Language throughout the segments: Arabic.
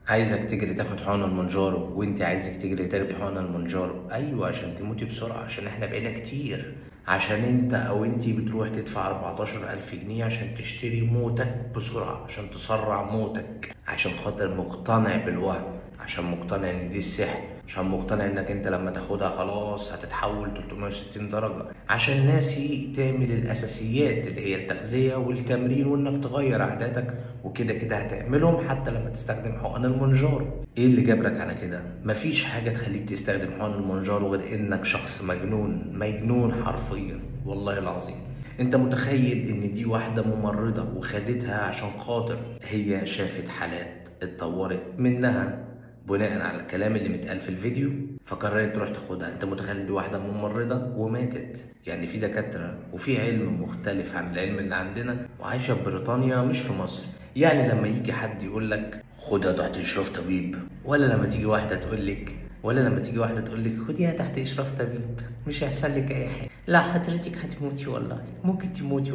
عايزك تجري تاخد حقن المونجارو وانت عايزك تجري تاخدي حقن المونجارو. ايوه، عشان تموتي بسرعه، عشان احنا بقينا كتير. عشان انت او انتي بتروح تدفع 14,000 جنيه عشان تشتري موتك بسرعه، عشان تسرع موتك، عشان خاطر مقتنع بالوهم، عشان مقتنع ان دي السحر، عشان مقتنع انك انت لما تاخدها خلاص هتتحول 360 درجه، عشان ناسي تعمل الاساسيات اللي هي التغذيه والتمرين وانك تغير عاداتك، وكده كده هتعملهم حتى لما تستخدم حقن المونجارو. ايه اللي جبرك على كده؟ مفيش حاجه تخليك تستخدم حقن المونجارو غير انك شخص مجنون، مجنون حرفيا والله العظيم. انت متخيل ان دي واحده ممرضه وخدتها عشان خاطر هي شافت حالات اتطورت منها بناء على الكلام اللي متقال في الفيديو، فقررت تروح تاخدها؟ انت متخيل دي واحده ممرضه وماتت؟ يعني في دكاتره وفي علم مختلف عن العلم اللي عندنا وعايشه في بريطانيا مش في مصر. يعني لما يجي حد يقول لك خدها تحت اشراف طبيب، ولا لما تيجي واحده تقول لك خديها تحت اشراف طبيب مش هيحصل لك اي حاجه، لا حضرتك هتموتي والله، ممكن تموتي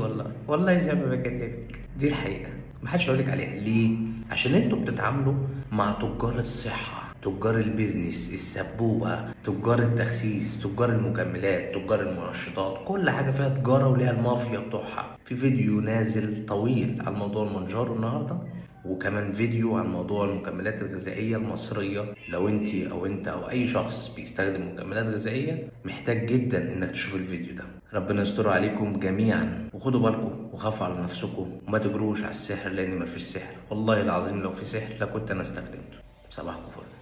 والله زي ما بكلمك. دي الحقيقه، محدش هيقول لك عليها. ليه؟ عشان انتوا بتتعاملوا مع تجار الصحه، تجار البيزنس، السبوبه، تجار التخسيس، تجار المكملات، تجار المنشطات، كل حاجه فيها تجاره وليها المافيا بتوعها. في فيديو نازل طويل عن موضوع المونجارو النهارده، وكمان فيديو عن موضوع المكملات الغذائية المصرية. لو انت او اي شخص بيستخدم مكملات غذائية محتاج جدا انك تشوف الفيديو ده. ربنا يستر عليكم جميعا، وخدوا بالكم وخافوا على نفسكم وما تجروش على السحر، لان مفيش سحر والله العظيم. لو في سحر لكنت انا استخدمته. صباحكم فل.